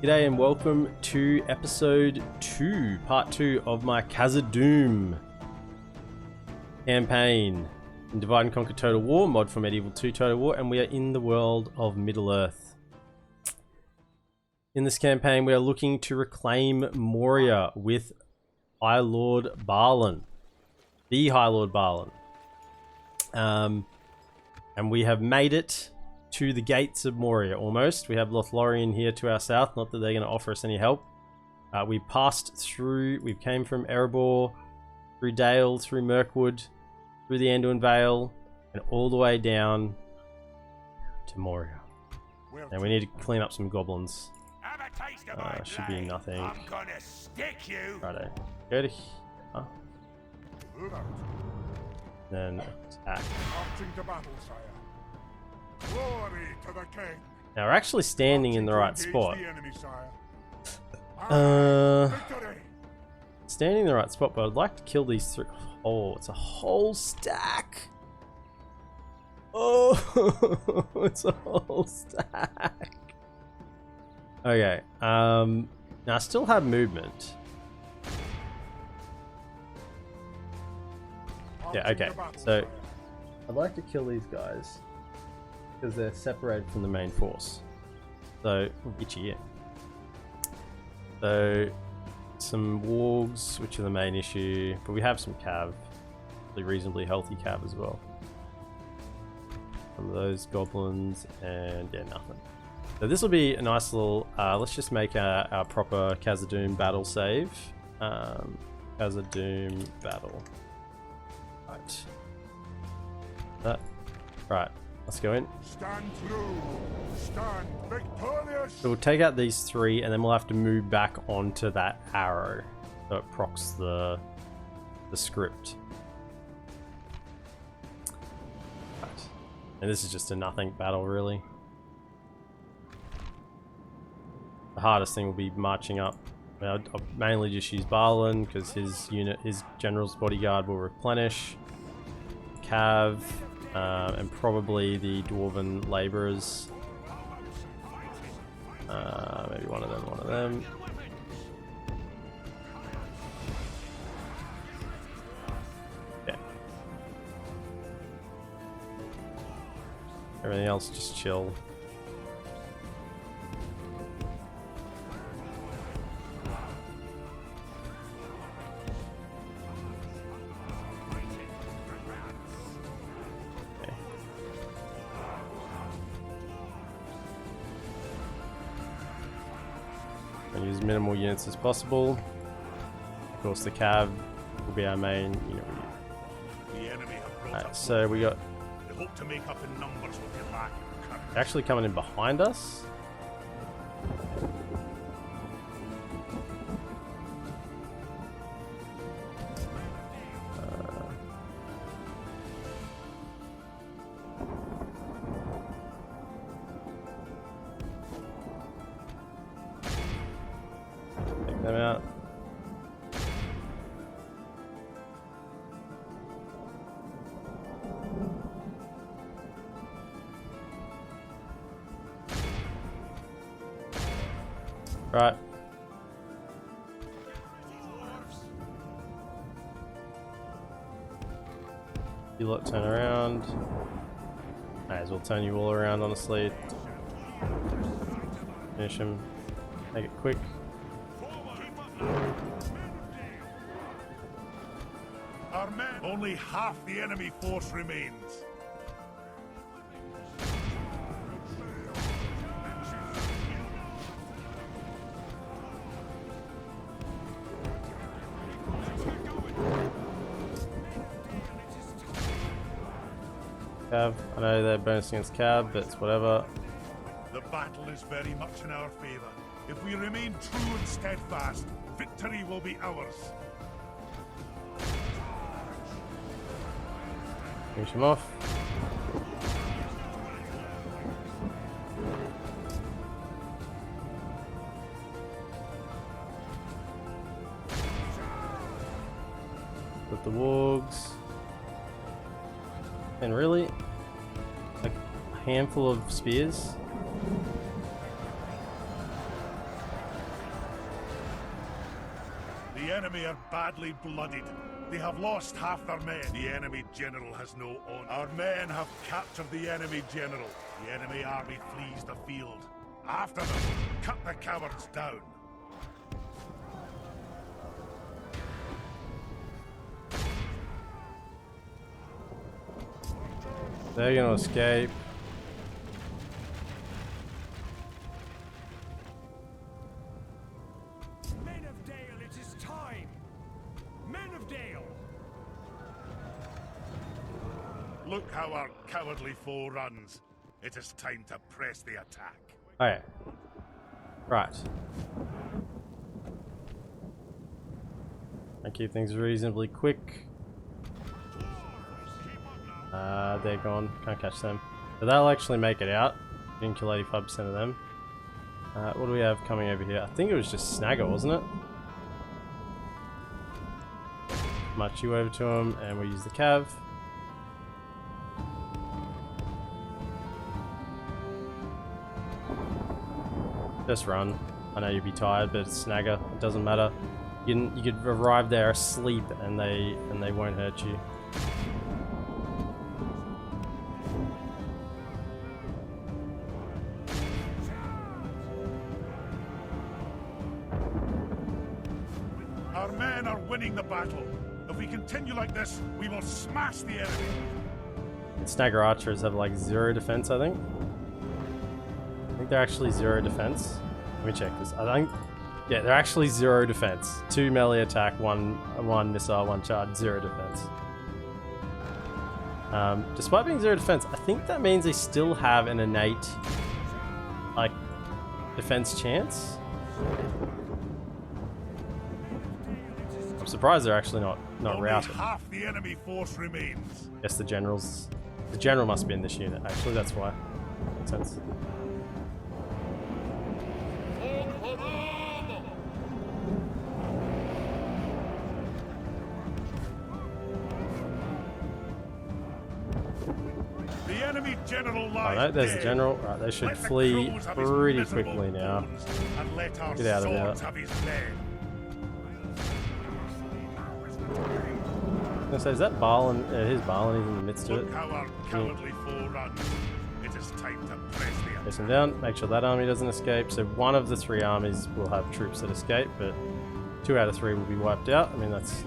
G'day and welcome to episode 2, part 2 of my Khazad-dum campaign in Divide and Conquer Total War, mod for Medieval 2 Total War, and we are in the world of Middle-earth. In this campaign we are looking to reclaim Moria with High Lord Balin, the High Lord Balin. And we have made it to the gates of Moria, almost. We have Lothlorien here to our south, not that they're going to offer us any help. We passed through, we came from Erebor, through Dale, through Mirkwood, through the Anduin Vale, and all the way down to Moria. And we need to clean up some goblins. Should be nothing. Righto. Go to here. Then attack. Now we're actually standing in the right spot. Standing in the right spot, but I'd like to kill these three. Oh, it's a whole stack. Oh, it's a whole stack. Okay. Now I still have movement. Yeah. Okay. So I'd like to kill these guys because they're separated from the main force. So we'll get you in. So some wargs, which are the main issue, but we have some cav, reasonably healthy cav as well. Some of those goblins, and yeah, nothing. So this will be a nice little. Let's just make our proper Khazad-dum battle save. Khazad-dum battle. Right. That. Right. Let's go in. Stand true. Stand victorious. So we'll take out these three, and then we'll have to move back onto that arrow, so it procs the script. Right. And this is just a nothing battle, really. The hardest thing will be marching up. I'll mainly just use Balin because his general's bodyguard will replenish. Cav. And probably the dwarven labourers. Maybe one of them. Yeah. Everything else just chill. Use minimal units as possible. Of course, the cav will be our main unit. Alright, so we got. They hope to make up in numbers what they lack. Actually coming in behind us. Them out. Right. You lot turn around. Might as well turn you all around, honestly. Finish him. Make it quick. Our men, only half the enemy force remains. Cav, I know they're bonus against Cav, but it's whatever. The battle is very much in our favor. If we remain true and steadfast, victory will be ours. Finish him off. Put the wargs. And really, like a handful of spears. The enemy are badly blooded. They have lost half their men. The enemy general has no honor. Our men have captured the enemy general. The enemy army flees the field. After them, cut the cowards down. They're gonna escape. Men of Dale, it is time! Men of Dale! Look how our cowardly foe runs. It is time to press the attack. Okay. Right. I keep things reasonably quick. They're gone. Can't catch them. But they'll actually make it out. Didn't kill 85% of them. What do we have coming over here? I think it was just Snagger, wasn't it? March you over to him, and we'll use the Cav. Just run. I know you'd be tired, but it's Snagger. It doesn't matter. You could arrive there asleep, and they won't hurt you. Our men are winning the battle. If we continue like this, we will smash the enemy. And Snagger archers have like 0 defense, I think. I think they're actually 0 defense. Let me check this. I think, yeah, they're actually 0 defense. 2 melee attack, one missile, 1 charge, 0 defense. Despite being 0 defense, I think that means they still have an innate, like, defense chance. I'm surprised they're actually not routed. Only half the enemy force remains. Guess the general must be in this unit. Actually, that's why. Makes sense. The enemy general lies Alright, there's the dead. general. Right, they should Let the flee crows have his pretty miserable quickly now. bones, and let our Get out of swords there. have his men. I was gonna say, is that Balin? Here's Balin, he's in the midst of it. Look how our cowardly foe runs. It is time to press the attack. Chase him down, make sure that army doesn't escape. So one of the 3 armies will have troops that escape, but 2 out of 3 will be wiped out. I mean, that's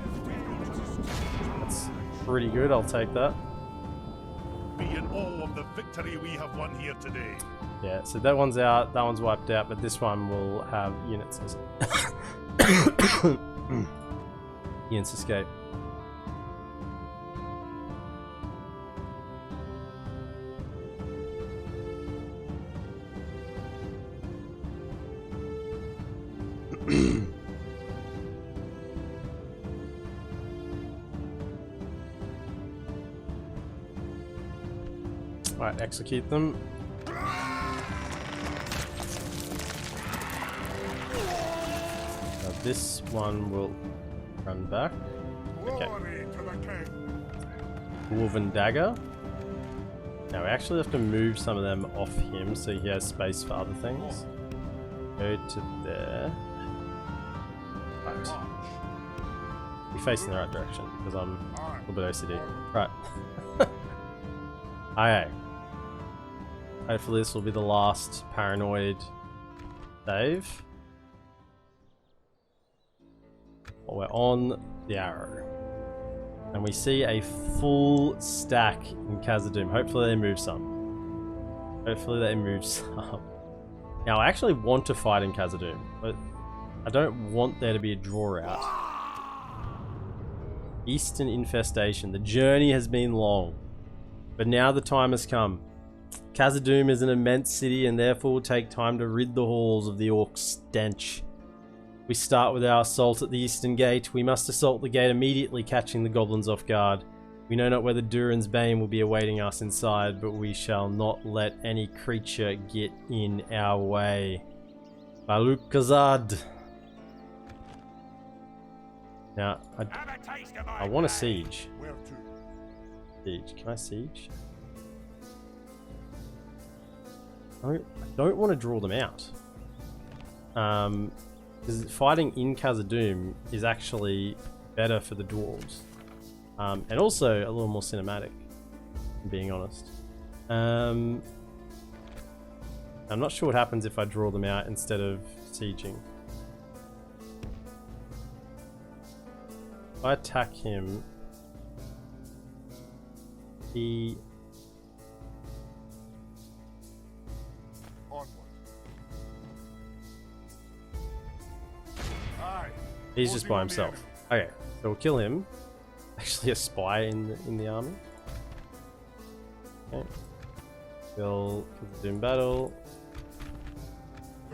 pretty good, I'll take that. Be in awe of the victory we have won here today. Yeah, so that one's out, that one's wiped out, but this one will have units. Units escape. Alright, execute them. Now this one will run back. Okay. Dwarven Dagger. Now we actually have to move some of them off him so he has space for other things. Go to there. Right. You're facing the right direction because I'm a little bit OCD. Right. Okay. Hopefully this will be the last paranoid save. Well, we're on the arrow. And we see a full stack in Khazad-dum. Hopefully they move some. Hopefully they move some. Now I actually want to fight in Khazad-dum, but I don't want there to be a draw out. Eastern infestation. The journey has been long, but now the time has come. Khazad-dum is an immense city and therefore will take time to rid the halls of the orc stench. We start with our assault at the eastern gate. We must assault the gate immediately, catching the goblins off guard. We know not whether Durin's Bane will be awaiting us inside, but we shall not let any creature get in our way. Baluk Khazad. Now, I want to siege. Where to? Siege. Can I siege? I don't want to draw them out. Because fighting in Khazad-dum is actually better for the dwarves. And also a little more cinematic, if I'm being honest. I'm not sure what happens if I draw them out instead of sieging. If I attack him, he... He's just by himself. Okay, so we'll kill him. Actually, a spy in the army. Okay. Kill Khazad-dum battle.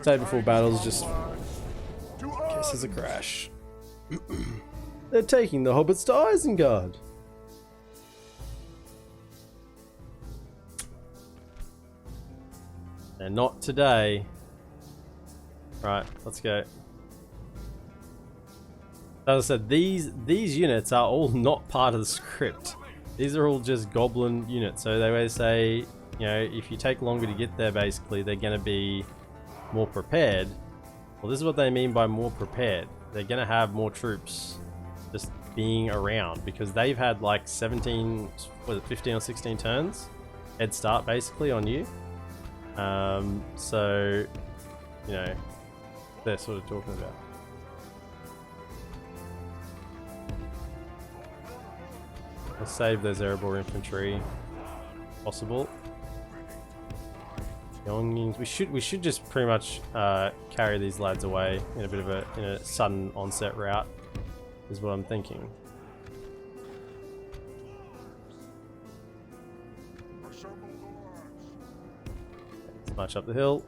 Say before battles, just in case there's a crash. They're taking the hobbits to Isengard. And not today. Right, let's go. As I said, these units are all not part of the script. These are all just goblin units. So they always say, you know, if you take longer to get there, basically, they're going to be more prepared. Well, this is what they mean by more prepared. They're going to have more troops just being around because they've had like 17, was it 15 or 16 turns head start basically on you. So, you know, they're sort of talking about. Let's save those Erebor infantry, possible. We should just pretty much carry these lads away in a bit of a sudden onset route, is what I'm thinking. Let's march up the hill.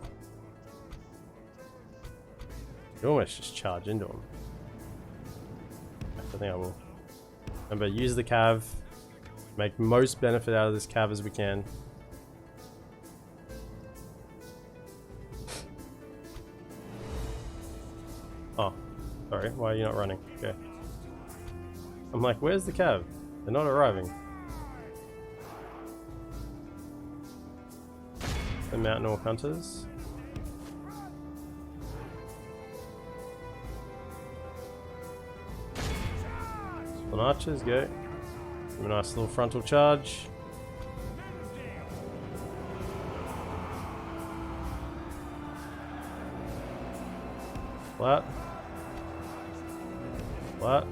You almost just charge into them. I think I will. Remember, use the cav. Make most benefit out of this cav as we can. Oh, sorry. Why are you not running? Okay. I'm like, where's the cav? They're not arriving. The mountain orc hunters. On archers, go. Give a nice little frontal charge. Flat. Flat.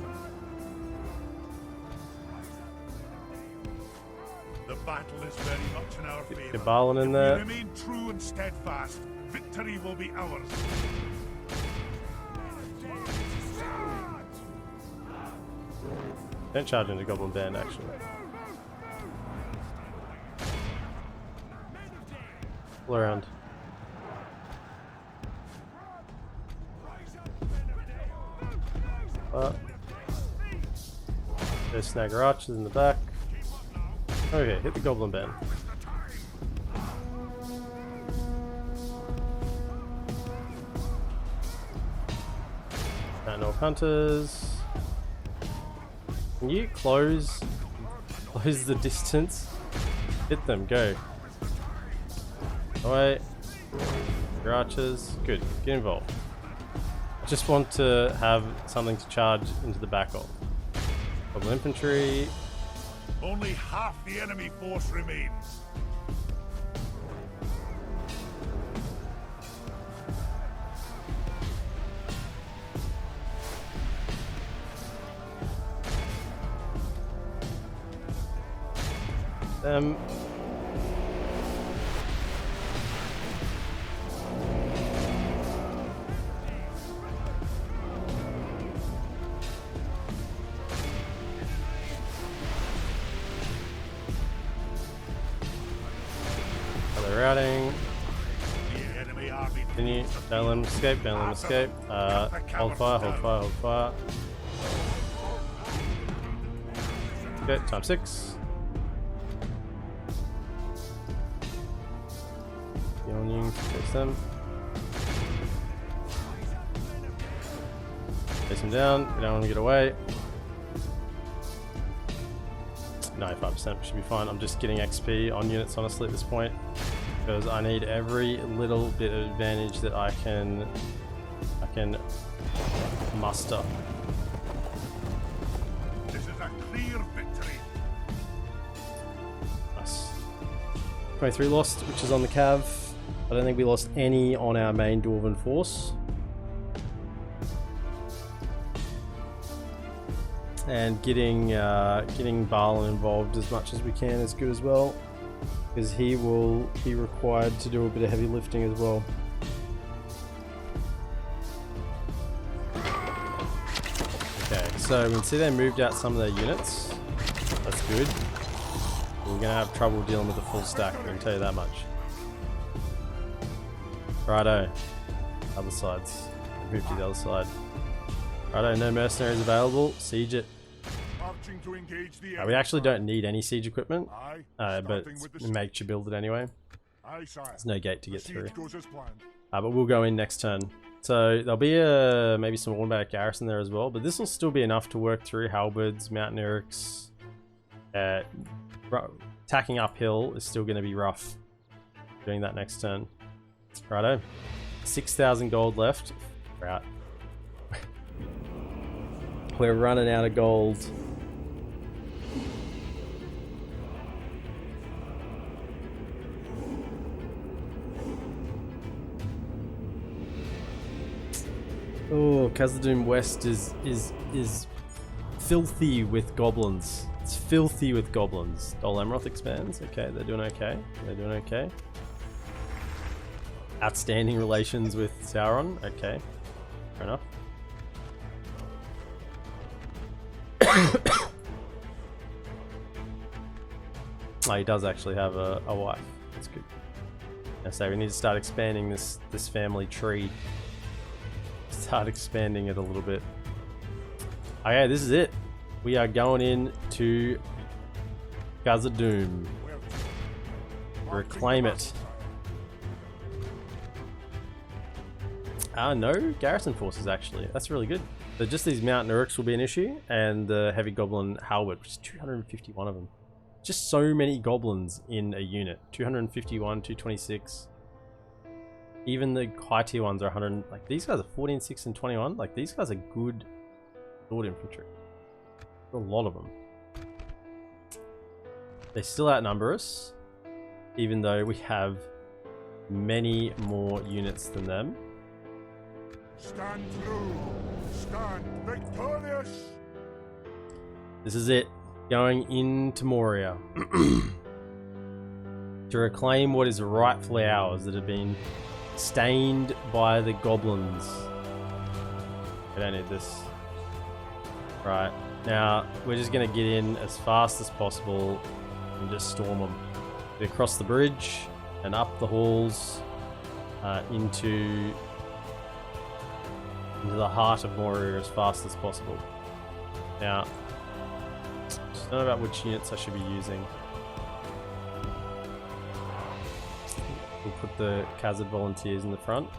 The battle is very much in our favor. Get Balin in there. If we remain true and steadfast, victory will be ours. Don't charge into Goblin Band, actually. Pull around. There's Snagger Archers in the back. Okay, hit the Goblin Band. Mountain Orc Hunters. Can you close the distance? Hit them, go. Away. Your archers. Good, get involved. I just want to have something to charge into the back of. Goblin infantry. Only half the enemy force remains. Other routing. Continue. Don't let them escape. Don't let them escape. Hold fire. Hold fire. Hold fire. Okay, times 6. Mjolnir, face them. Face them down. We don't want to get away. 95% should be fine. I'm just getting XP on units, honestly, at this point, because I need every little bit of advantage that I can I can muster. This is a clear victory. Nice. 23 lost, which is on the cav. I don't think we lost any on our main Dwarven force. And getting Balin involved as much as we can is good as well, because he will be required to do a bit of heavy lifting as well. Okay, so we can see they moved out some of their units. That's good. We're gonna have trouble dealing with the full stack, I can tell you that much. Righto. Other sides. Move to the other side. Righto, no mercenaries available. Siege it. Marching to engage the We actually don't need any siege equipment, Aye, but starting with the it makes you build it anyway. Aye, sire. There's no gate to get through. Siege goes as planned. But we'll go in next turn. So there'll be maybe some automatic garrison there as well, but this will still be enough to work through halberds, mountaineerics. Attacking uphill is still going to be rough doing that next turn. Righto. 6,000 gold left. We're out. We're running out of gold. Oh, Khazad-dum West is filthy with goblins. It's filthy with goblins. Dol Amroth expands. Okay, they're doing okay. They're doing okay. Outstanding relations with Sauron. Okay, fair enough. Oh, he does actually have a wife. That's good. I say we need to start expanding this family tree. Start expanding it a little bit. Okay, this is it. We are going in to Khazad-dum. Reclaim it. No garrison forces actually. That's really good. So just these mountaineerics will be an issue, and the heavy goblin halberd, which is 251 of them. Just so many goblins in a unit. 251, 226. Even the high tier ones are 100. Like these guys are 14, 6, and 21. Like these guys are good sword infantry. A lot of them. They still outnumber us, even though we have many more units than them. Stand true. Stand victorious. This is it. Going into Moria. To reclaim what is rightfully ours that have been stained by the goblins. I don't need this. Right. Now, we're just going to get in as fast as possible and just storm them. Get across the bridge and up the halls into the heart of Moria as fast as possible. Now, just don't know about which units I should be using. We'll put the Khazad volunteers in the front.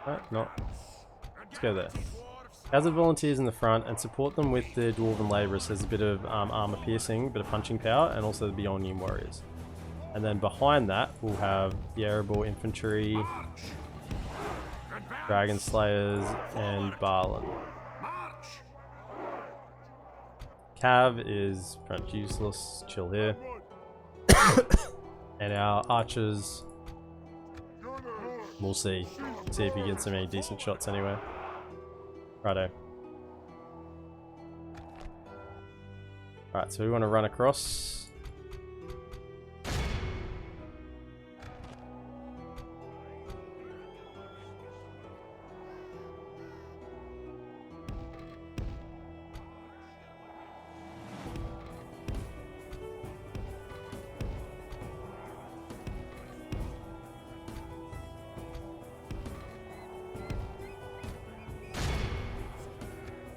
Right, no. Let's go there. Khazad volunteers in the front and support them with the Dwarven labourers. There's a bit of armor piercing, a bit of punching power, and also the Mjolnir warriors. And then behind that, we'll have the Erebor infantry, Dragon Slayers, and Balin. Cav is pretty much useless. Chill here. And our archers, we'll see. See if he gets some any decent shots anyway. Righto. Alright, so we want to run across.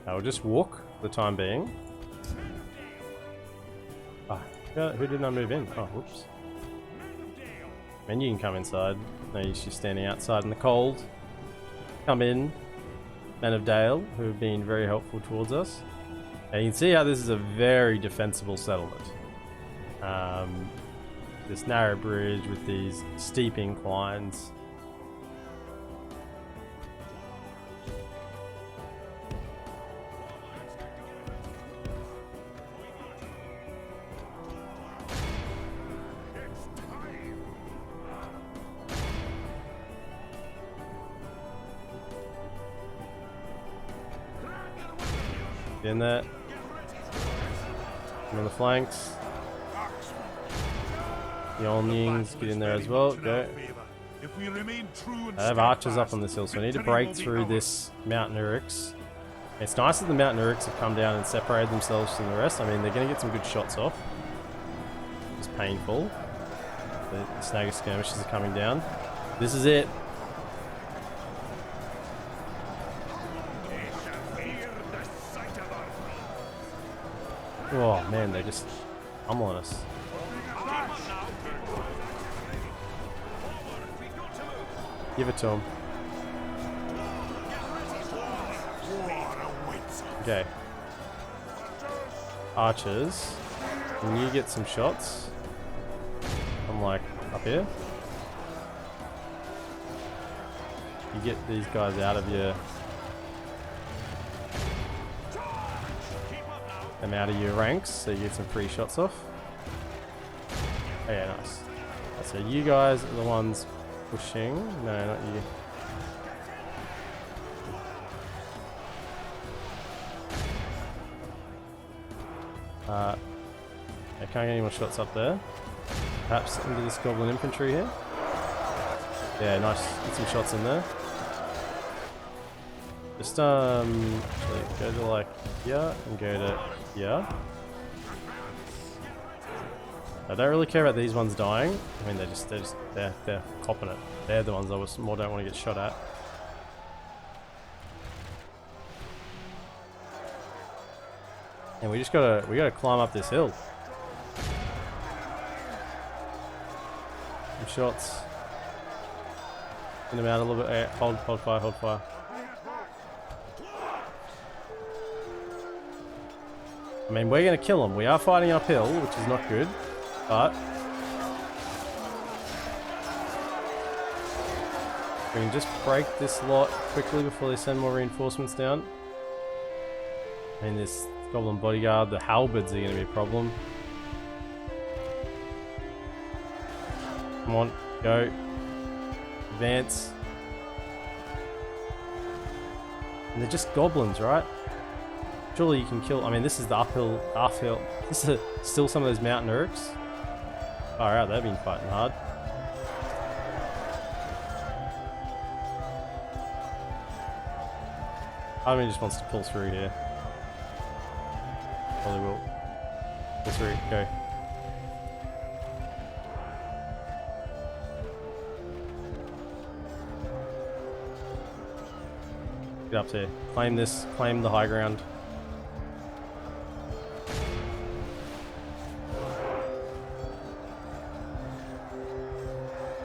I'll just walk for the time being. Ah, who didn't I move in? Oh, whoops. And you can come inside. No use you standing outside in the cold. Come in, Men of Dale, who have been very helpful towards us. And you can see how this is a very defensible settlement. this narrow bridge with these steep inclines. Get in there. On the flanks. Mjolnings, get in there as well. Go. I have archers up on this hill, so I need to break through this Mountain Uruks. It's nice that the Mountain Uruks have come down and separated themselves from the rest. I mean, they're going to get some good shots off. It's painful. The snag skirmishes are coming down. This is it. Oh man, they just pummel on us. Give it to him. Okay. Archers, can you get some shots? I'm like up here. You get these guys out of your ranks, so you get some free shots off. Oh yeah, nice. So you guys are the ones pushing. No, not you. I can't get any more shots up there. Perhaps into this goblin infantry here. Yeah, nice. Get some shots in there. Just actually go to like here and go to here. I don't really care about these ones dying. I mean, they're copping it. They're the ones I was more don't want to get shot at. And we gotta climb up this hill. Some shots. Get them out a little bit. Hey, hold fire, hold fire. I mean, we're gonna kill them. We are fighting uphill, which is not good, but we can just break this lot quickly before they send more reinforcements down. I mean, this goblin bodyguard, the halberds are gonna be a problem. Come on, go. Advance. And they're just goblins, right? Surely you can kill. I mean, this is the uphill. This is still some of those mountain Uruks. Alright, they've been fighting hard. I mean, just wants to pull through here. Probably will. Pull through. Go. Get up there. Claim this. Claim the high ground.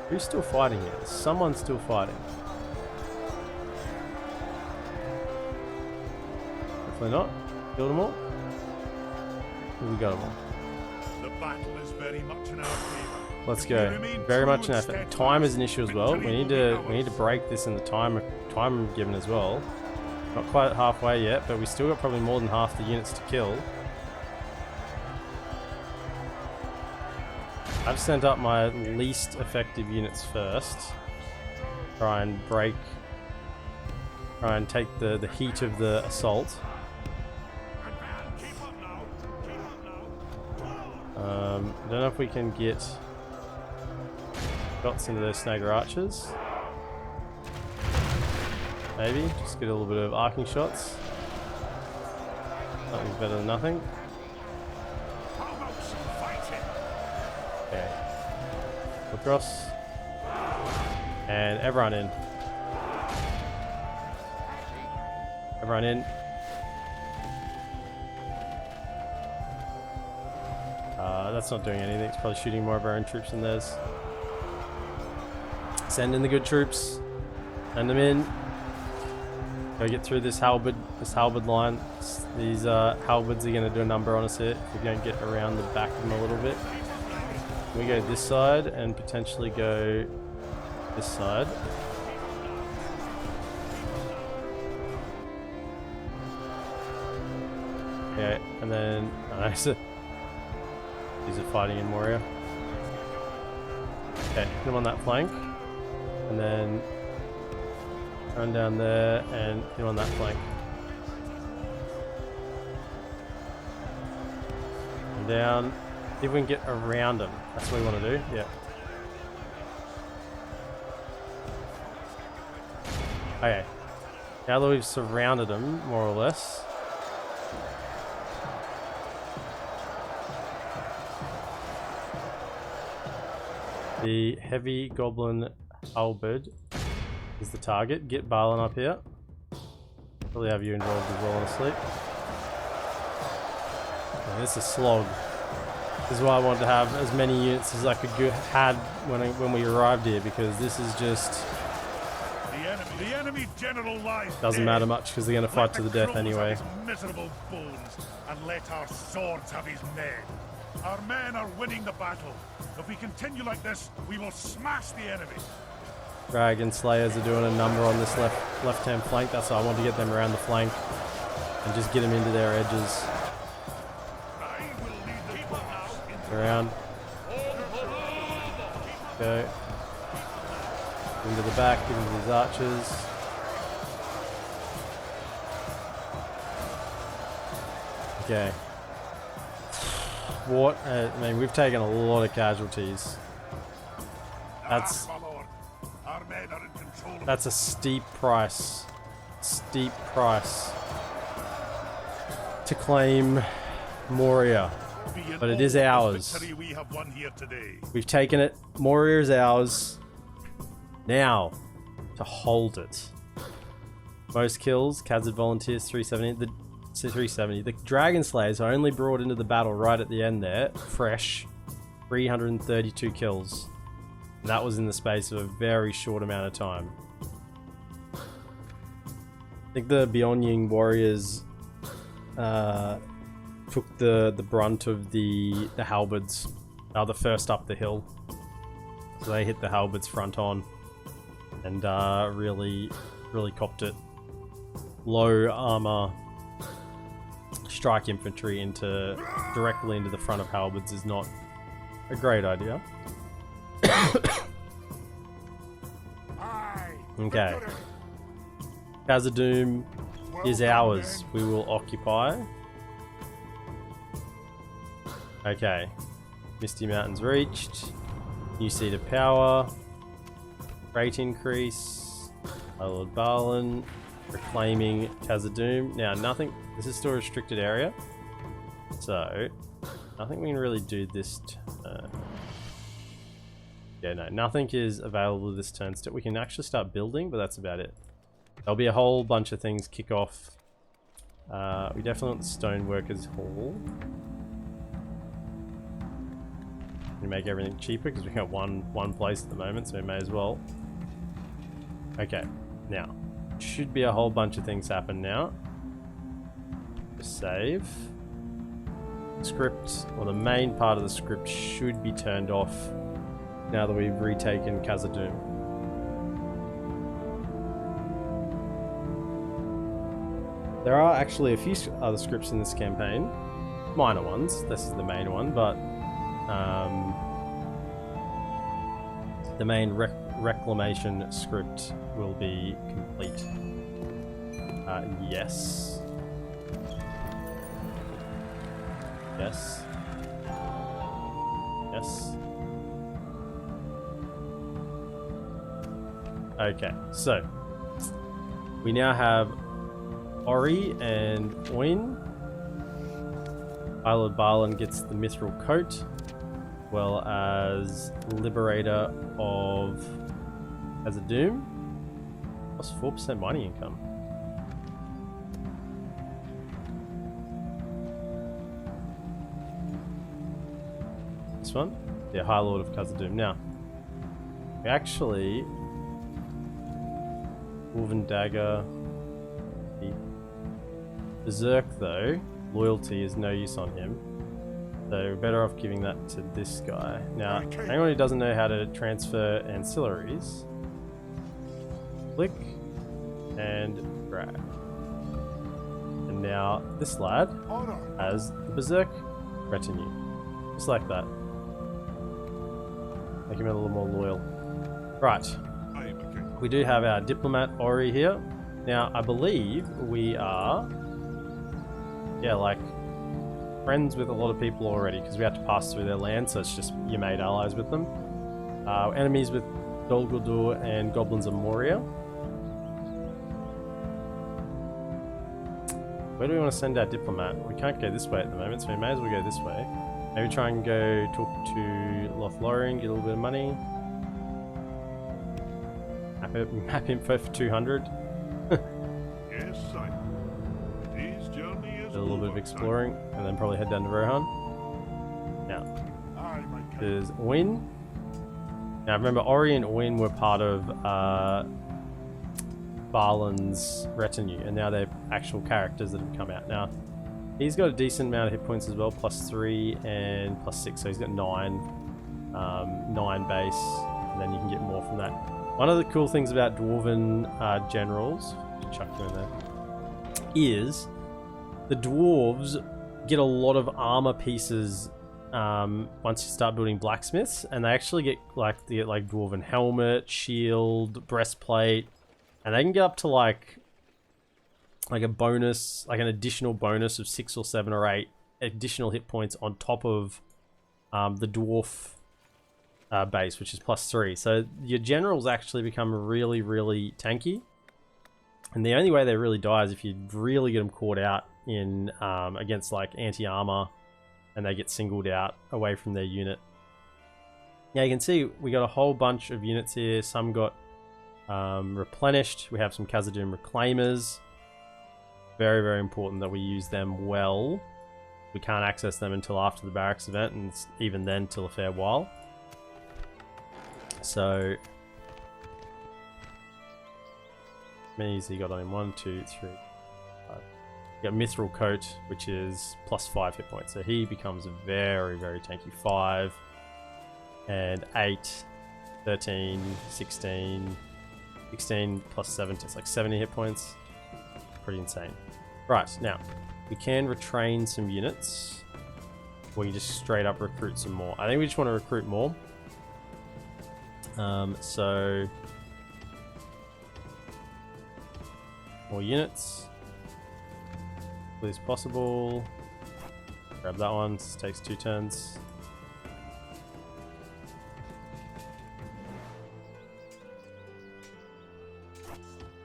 Who's still fighting here? Someone's still fighting. Hopefully not. Killed them all? We got them all. The battle is very much in our favor. Let's go. Very much in our favor. Time is an issue as well. We need to break this in the time given as well. Not quite halfway yet, but we still got probably more than half the units to kill. I've sent up my least effective units first. Try and take the heat of the assault. I don't know if we can get shots into those snagger archers. Maybe, just get a little bit of arcing shots. Something's better than nothing. Okay. Across. And everyone in. Everyone in. That's not doing anything. It's probably shooting more of our own troops than theirs. Send in the good troops. Send them in. Go get through this halberd line. These halberds are going to do a number on us here if we don't get around the back of them a little bit. We go this side and potentially go this side. Okay, and then these are fighting in Moria. Okay, hit him on that flank, and then run down there and hit him on that flank. And down. See if we can get around them. That's what we want to do. Yeah. Okay. Now that we've surrounded them, more or less. The heavy goblin halberd is the target. Get Balin up here. Probably have you involved as well, honestly. Oh, this is a slog. This is why I wanted to have as many units as I could had when we arrived here, because this is just the enemy general lies doesn't matter much because they're going to fight to the death anyway. Miserable bones, and let our swords have his men. Our men are winning the battle. If we continue like this, we will smash the enemy. Dragon Slayers are doing a number on this left-hand flank. That's why I want to get them around the flank and just get them into their edges. Around. Go. Into the back, get into these archers. Okay. What? I mean, we've taken a lot of casualties. That's a steep price. Steep price to claim Moria. But it is ours. We've taken it. Moria is ours. Now, to hold it. Most kills, Khazad volunteers 370. The Dragon Slayers are only brought into the battle right at the end there, fresh, 332 kills. And that was in the space of a very short amount of time. I think the Mjolnir warriors took the brunt of the halberds, the first up the hill. So they hit the halberds front on and really copped it. Low armor strike infantry directly into the front of halberds is not a great idea. Okay. Khazad-dum is ours. We will occupy. Okay. Misty Mountains reached. New seat of power. Rate increase. My Lord Balin. Reclaiming Khazad-dum. Now, nothing. This is still a restricted area. So, nothing we can really do this turn. Yeah, no. Nothing is available this turn. We can actually start building, but that's about it. There'll be a whole bunch of things kick off. We definitely want the Stoneworkers Hall. We make everything cheaper because we got one place at the moment, so we may as well. Okay, now should be a whole bunch of things happen now. Just save. Script, or the main part of the script, should be turned off now that we've retaken Khazad-dum. There are actually a few other scripts in this campaign, minor ones. This is the main one, but the main reclamation script will be complete. Yes. Yes. Yes. Okay, so we now have Ori and Oin. Lord Balin gets the Mithril Coat, as well as Liberator of Khazad-dum. Plus 4% mining income. This one? Yeah, High Lord of Khazad-dum. Now, we actually... Wolven Dagger... Berserk though, loyalty is no use on him. So we're better off giving that to this guy. Now, anyone who doesn't know how to transfer ancillaries, click and drag. And now this lad has the Berserk retinue. Just like that. Make him a little more loyal. Right. We do have our diplomat Ori here. Now, I believe we are, yeah, like friends with a lot of people already because we had to pass through their land, so it's just you made allies with them. Enemies with Dol Guldur and goblins of Moria. Where do we want to send our diplomat? We can't go this way at the moment, so we may as well go this way. Maybe try and go talk to Lothlorien, get a little bit of money. Map info for 200. Yes, son. This journey is A little bit of exploring, and then probably head down to Rohan. Now, there's Wynn. Now remember, Ori and Wynn were part of Balin's retinue, and now they're actual characters that have come out. Now, he's got a decent amount of hit points as well, +3 and +6, so he's got 9 base, and then you can get more from that. One of the cool things about Dwarven generals, chuck you in there, is the Dwarves get a lot of armor pieces once you start building blacksmiths, and they actually get like Dwarven helmet, shield, breastplate, and they can get up to like a bonus, like an additional bonus of 6 or 7 or 8 additional hit points on top of the dwarf base, which is +3. So your generals actually become really, really tanky. And the only way they really die is if you really get them caught out in against like anti-armor, and they get singled out away from their unit. Yeah, you can see we got a whole bunch of units here. Some got replenished. We have some Khazad-dum reclaimers. Very, very important that we use them well. We can't access them until after the barracks event, and even then till a fair while. So, how many has he got on him? 1, 2, 3, 5. You got Mithril Coat, which is +5 hit points. So he becomes very, very tanky. 5 and 8, 13, 16, 16 +7, it's like 70 hit points. Pretty insane. Right, now, we can retrain some units. Or you just straight up recruit some more. I think we just want to recruit more. So more units, as possible. Grab that one. This takes 2 turns.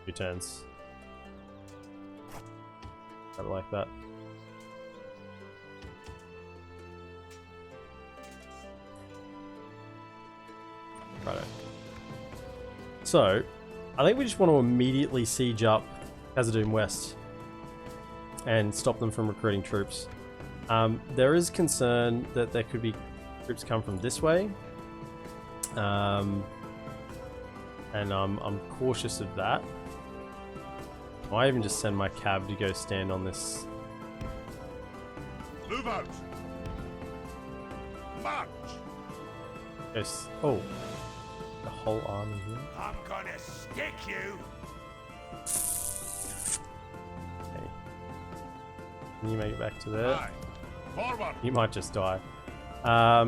Two turns. Grab it like that. Righto. So, I think we just want to immediately siege up Khazad-dum West and stop them from recruiting troops. There is concern that there could be troops come from this way, and I'm cautious of that. I might even just send my cab to go stand on this. Move out! March! Yes. Oh. The whole army here. I'm gonna stick you. Okay. Can you make it back to there? Aye. Forward! You might just die.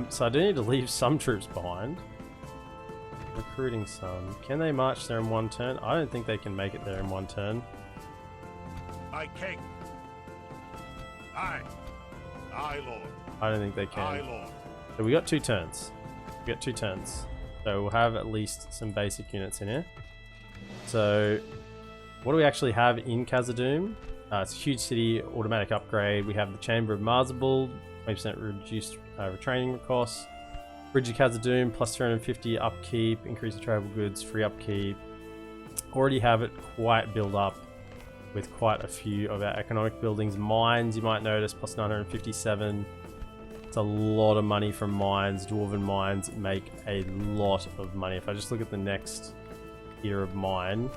So I do need to leave some troops behind. Recruiting some. Can they march there in 1 turn? I don't think they can make it there in 1 turn. My king! Aye! Aye, Lord! I don't think they Aye, can. Lord! So we got 2 turns. We got 2 turns. So we'll have at least some basic units in here. So what do we actually have in Khazad-dum? It's a huge city, automatic upgrade. We have the Chamber of Marzabul, 20% reduced retraining costs. Bridge of Khazad-dum, +350 upkeep, increase the tradable goods, free upkeep. Already have it quite built up with quite a few of our economic buildings. Mines, you might notice, +957. It's a lot of money from mines. Dwarven mines make a lot of money. If I just look at the next tier of mine,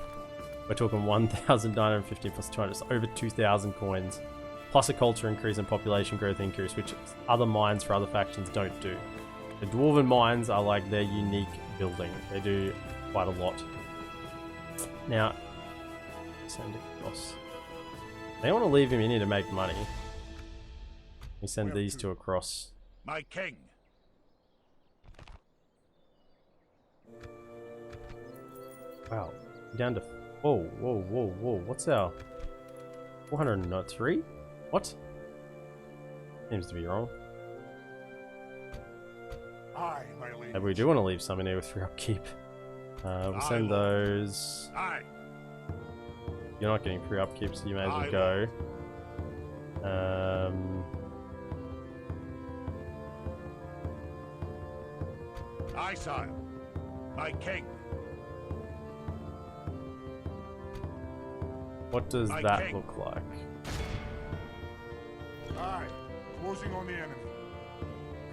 we're talking 1,950 +200, so over 2,000 coins plus a culture increase and population growth increase, which other mines for other factions don't do. The dwarven mines are like their unique building. They do quite a lot. Now, send across. They want to leave him in here to make money. We send these two across. My king. Wow, down to whoa. What's our 403? What? Seems to be wrong. Aye, my liege. Maybe we do want to leave some in here with free upkeep. We'll send those. Aye. You're not getting free upkeep, so you may as well go. Aye, sire. My king. What does that look like? Aye. Closing on the enemy.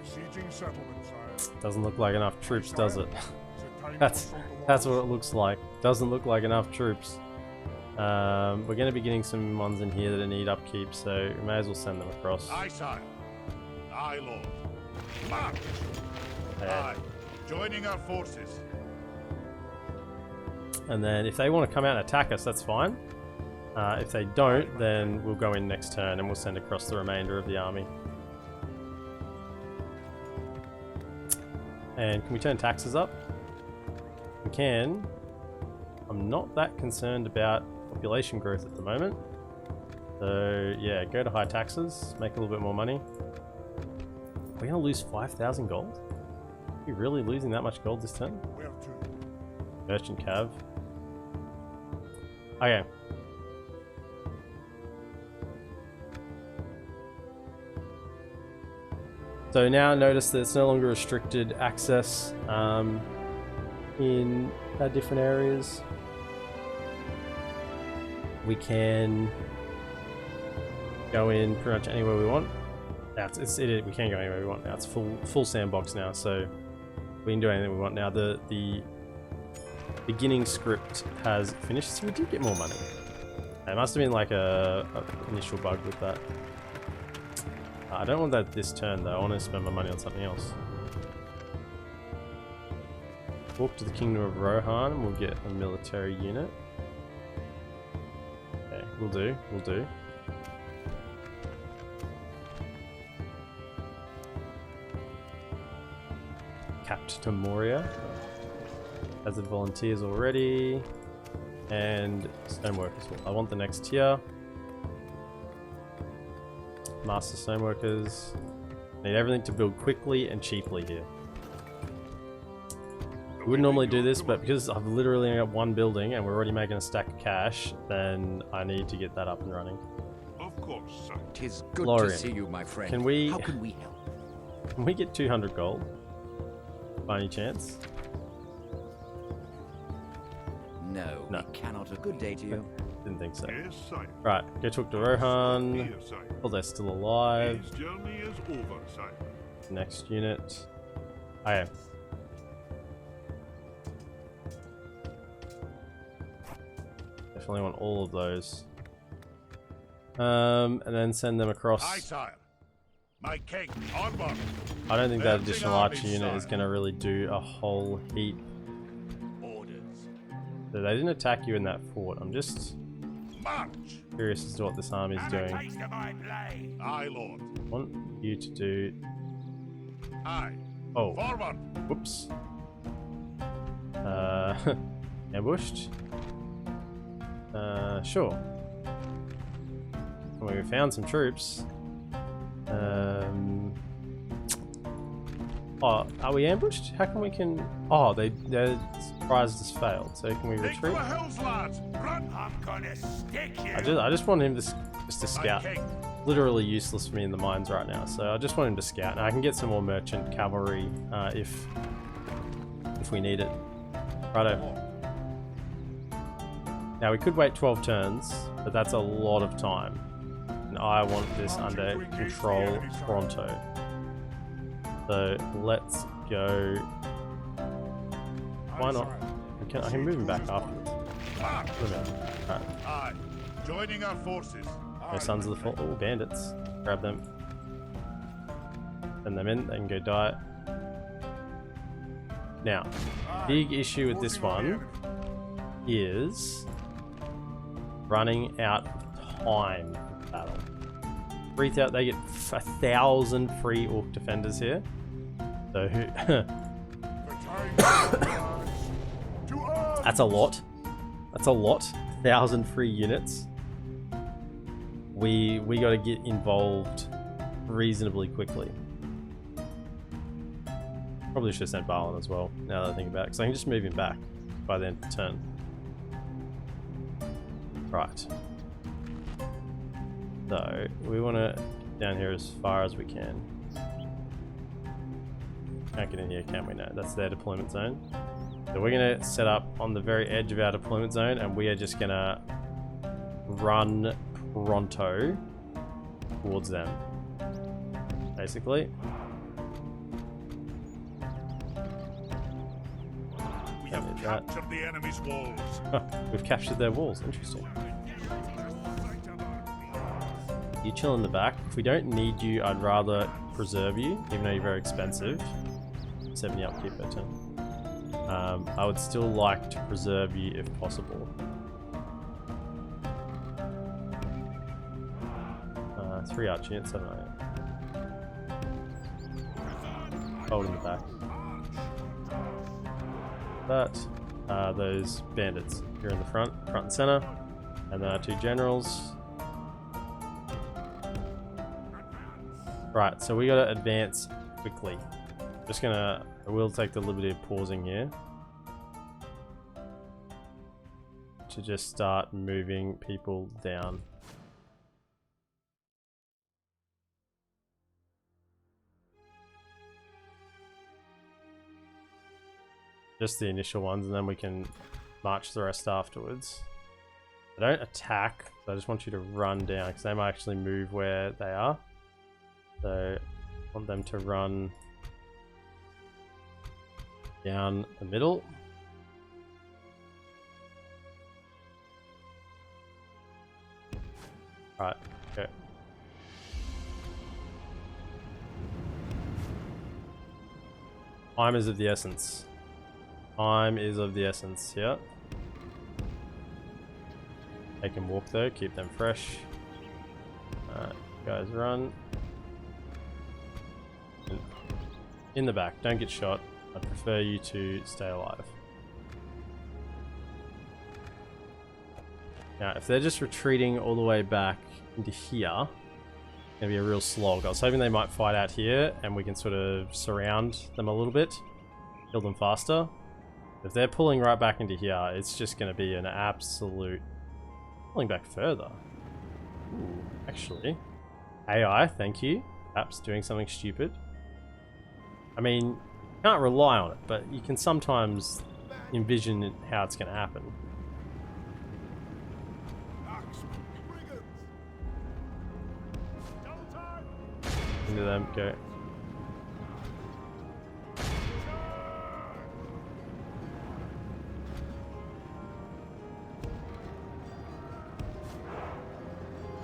Besieging settlements, sire. Doesn't look like enough troops, does it? That's what it looks like. Doesn't look like enough troops. We're going to be getting some ones in here that need upkeep, so we may as well send them across. Aye, sire. Aye, lord. March! Okay. Aye. Joining our forces. And then if they want to come out and attack us, that's fine. If they don't, then we'll go in next turn and we'll send across the remainder of the army. And can we turn taxes up? We can. I'm not that concerned about population growth at the moment. So yeah, go to high taxes, make a little bit more money. We're going to lose 5,000 gold? Are we really losing that much gold this turn? Where to? Merchant Cav. Okay. So now notice that it's no longer restricted access in different areas. We can go in pretty much anywhere we want. Now we can go anywhere we want now. It's full sandbox now, so we can do anything we want now. The beginning script has finished, so we did get more money. It must have been like a initial bug with that. I don't want that this turn though. I want to spend my money on something else. Walk to the Kingdom of Rohan and we'll get a military unit. Okay, we'll do. Capped to Moria. As the volunteers already. And stoneworkers. I want the next tier. Master stoneworkers. Need everything to build quickly and cheaply here. I wouldn't normally do this, but because I've literally only got one building and we're already making a stack of cash, then I need to get that up and running. Of course, sir. 'Tis good Lorien, to see you, my friend. How can we help? Can we get 200 gold? By any chance? No, we cannot. A good day to you. Didn't think so. Yes, sire. Right, go talk to Rohan. Here, sire. Oh, they're still alive. His journey is over, sire. Next unit. Okay. Definitely want all of those. And then send them across. Aye, sire. My king, onward. I don't think that Advancing additional army, archer unit is sire. going to really do a whole heap. Orders. So they didn't attack you in that fort. I'm just March. curious as to what this army is doing. Aye, lord. I want you to do... Aye. Oh, Forward. whoops. Ambushed? Sure. Well, we found some troops. Oh, are we ambushed? How come we can... Oh, their surprise has failed. So can we Take to retreat? the hills, lads. Run. I'm gonna stick you. I just want him to just to scout. My king. Literally useless for me in the mines right now. So I just want him to scout. And I can get some more merchant cavalry if we need it. Righto. Now we could wait 12 turns, but that's a lot of time. And I want this under control pronto. So let's go. Why not? I can move him back afterwards. March. Alright. Aye. Joining our forces. No Sons of the Fall. Oh, bandits. Grab them. Send them in. They can go die. Now, big issue with this one is running out of time for battle. 3,000. They get 1,000 free orc defenders here. So that's a lot. That's a lot. 1,000 free units. We got to get involved reasonably quickly. Probably should have sent Balin as well, now that I think about it, because I can just move him back by the end of the turn. Right. So, we want to get down here as far as we can. Can't get in here, can we? No, that's their deployment zone. So we're going to set up on the very edge of our deployment zone, and we are just going to run pronto towards them, basically. We have captured the enemy's walls. We've captured their walls. Interesting. You chill in the back. If we don't need you, I'd rather preserve you, even though you're very expensive. 70 upkeep per turn. I would still like to preserve you if possible. 3 arch units, I don't know. Hold in the back. That, those bandits here in the front and center, and then our 2 generals. Right, so we gotta advance quickly. I will take the liberty of pausing here to just start moving people down. Just the initial ones, and then we can march the rest afterwards. I don't attack, so I just want you to run down, because they might actually move where they are. So I want them to run down the middle. Right, okay. Time is of the essence. Time is of the essence, yeah. They can walk though, keep them fresh. Guys, run. In the back, don't get shot. I prefer you to stay alive. Now, if they're just retreating all the way back into here, it's gonna be a real slog. I was hoping they might fight out here and we can sort of surround them a little bit, kill them faster. If they're pulling right back into here, it's just gonna be an absolute pulling back further. Ooh, actually, AI, thank you. Perhaps doing something stupid. I mean, you can't rely on it, but you can sometimes envision how it's going to happen. Into them, go.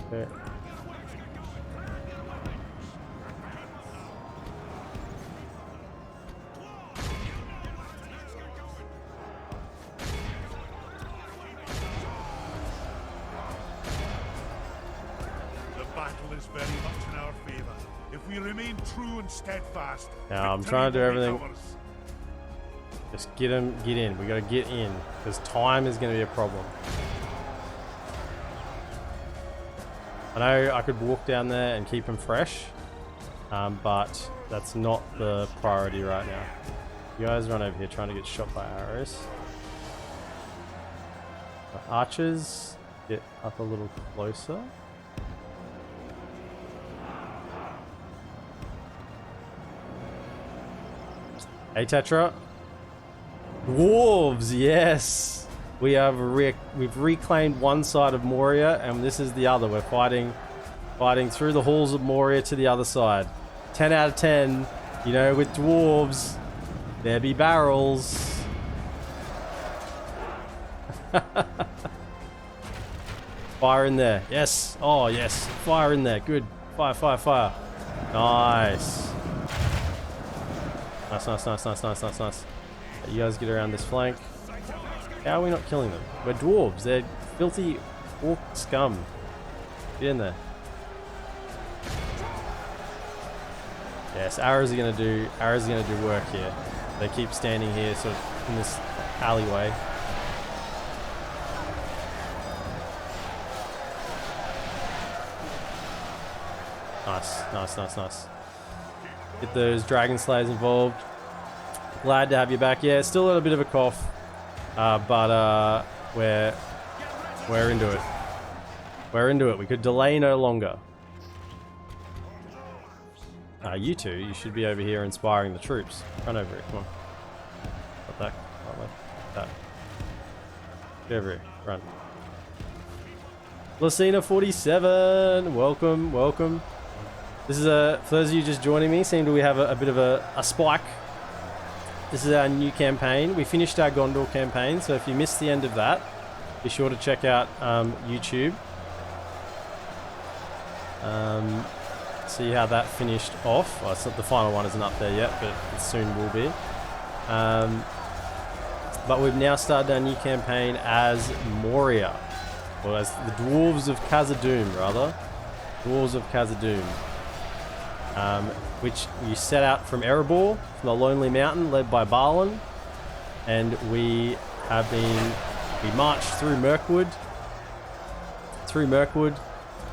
Okay. Very much in our favor. If we remain true and steadfast. Now I'm trying to do everything. Just get in. We gotta get in, because time is gonna be a problem. I know I could walk down there and keep them fresh, but that's not the priority right now. You guys run over here trying to get shot by arrows. The archers, get up a little closer. Hey Tetra. Dwarves, yes! We've reclaimed one side of Moria, and this is the other. We're fighting through the halls of Moria to the other side. 10 out of 10. You know, with dwarves, there be barrels. Fire in there. Yes. Oh, yes. Fire in there. Good. Fire, fire, fire. Nice. Nice, nice, nice, nice, nice, nice, nice. You guys get around this flank. How are we not killing them? We're dwarves. They're filthy orc scum. Get in there. Yes, arrows are gonna do work here. They keep standing here sort of in this alleyway. Nice, nice, nice, nice. Get those dragon slayers involved. Glad to have you back. Yeah, still a bit of a cough, but we're into it. We're into it. We could delay no longer. You two, you should be over here inspiring the troops. Run over here. Come on. Got that. That. Get over here. Run. Lucina 47. Welcome, welcome. This is for those of you just joining me, seem to we have a bit of a spike. This is our new campaign. We finished our Gondor campaign, so if you missed the end of that, be sure to check out YouTube. See how that finished off. Well, it's not, the final one isn't up there yet, but it soon will be. But we've now started our new campaign as Moria, or as the Dwarves of Khazad-dum, rather. Dwarves of Khazad-dum. Which we set out from Erebor, from the Lonely Mountain, led by Balin, and we marched through Mirkwood,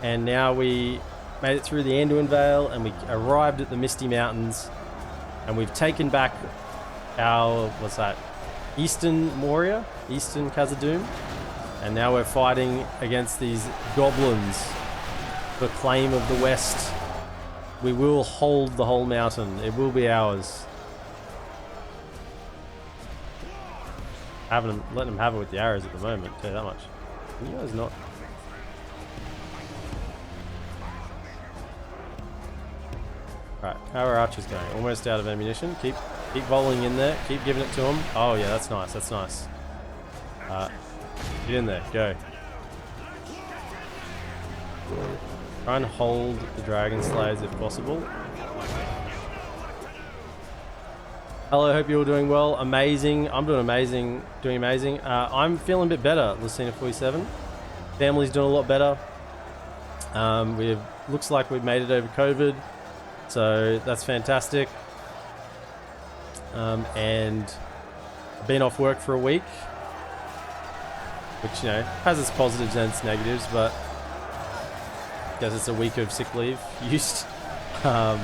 and now we made it through the Anduin Vale, and we arrived at the Misty Mountains, and we've taken back our, what's that, Eastern Moria, Eastern Khazad-dum, and now we're fighting against these goblins for claim of the West. We will hold the whole mountain. It will be ours. Letting them have it with the arrows at the moment, tell you that much. Can you guys not? Right, how are our archers going? Almost out of ammunition. Keep bowling in there. Keep giving it to them. Oh yeah, that's nice. That's nice. Get in there. Go. Try and hold the dragon slayers if possible. Hello, hope you're all doing well. Amazing. I'm doing amazing. Doing amazing. I'm feeling a bit better, Lucina 47. Family's doing a lot better. Looks like we've made it over COVID. So that's fantastic. And I've been off work for a week. Which, you know, has its positives and its negatives, but I guess it's a week of sick leave used. And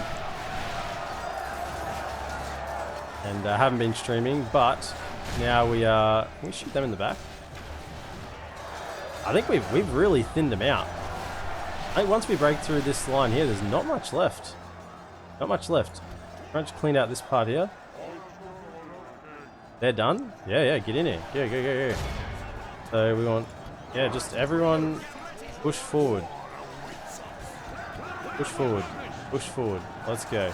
I haven't been streaming, but now can we shoot them in the back? I think we've really thinned them out. I think once we break through this line here, there's not much left. Not much left. Pretty much cleaned out this part here. They're done? Yeah, get in here. Go. So we want, yeah, just everyone push forward. Push forward. Let's go.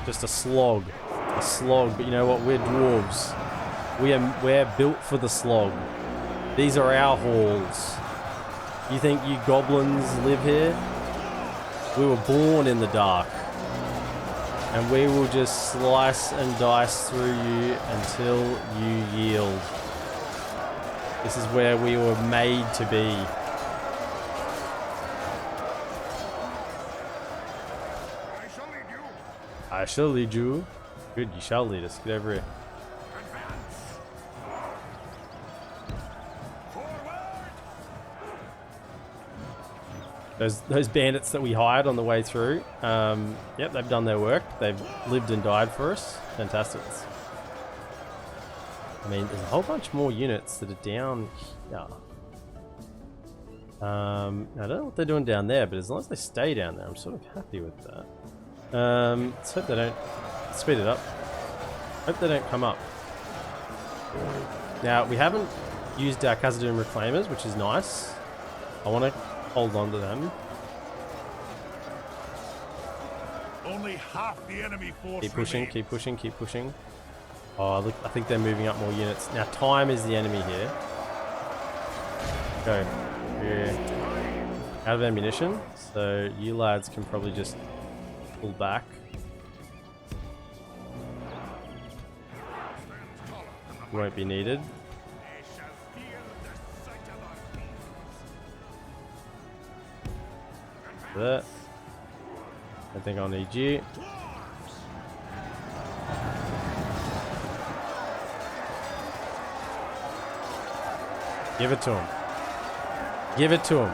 Just a slog, but you know what? We're dwarves. We're built for the slog. These are our halls. You think you goblins live here? We were born in the dark. And we will just slice and dice through you until you yield. This is where we were made to be. I shall lead you. Good, you shall lead us. Get over here. Those bandits that we hired on the way through, yep, they've done their work. They've lived and died for us. Fantastic. I mean, there's a whole bunch more units that are down here. I don't know what they're doing down there, but as long as they stay down there, I'm sort of happy with that. Let's hope they don't speed it up. Hope they don't come up. Now, we haven't used our Khazad-dum reclaimers, which is nice. I want to hold on to them. Only half the enemy force Keep pushing, remains. keep pushing. Oh, look, I think they're moving up more units. Now, time is the enemy here. Go. Yeah. Out of ammunition, so you lads can probably just pull back. Won't be needed. That. I think I'll need you. Give it to him. Give it to him.